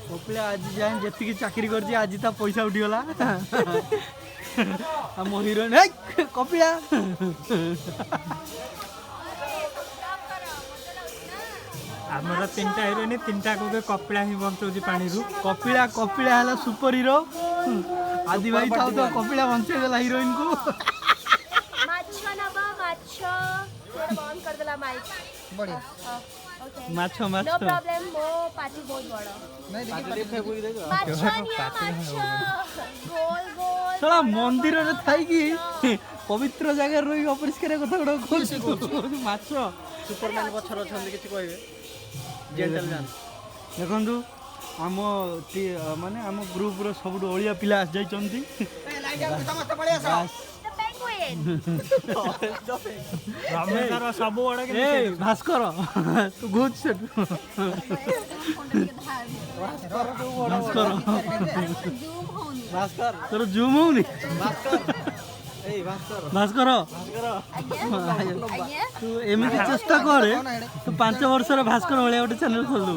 कपिला आज जाए जी चाकरी कर आज ता पैसा उठीगला आम हिरोइन कपिला आमर 3टा हिरोइन 3टा को कपिला ही बंचाऊँ पानी कपिला कपिला है सुपर हीरो आदि भाई था तो कपिला बंचे देला हिरोइन को माछो नो प्रॉब्लम वो पार्टी बहुत बड़ा गोल गोल साला मंदिर रे थाई कि पवित्र जगह रही अपरिष्कार कथा गुडा माछो सुपरमैन पछर अछंती किछि कहबे जेंटलमैन देखंतु आम माने आम ग्रुप रो सबुठ ओलिया पिला आस जाइचंती रमेशर सब बड़ा ए भास्कर तू घुच से भास्कर तोर जूम होनी भास्कर तू एमती चेष्टा करे तू 5 वर्ष भास्कर भाया गोटे चैनल खोल दू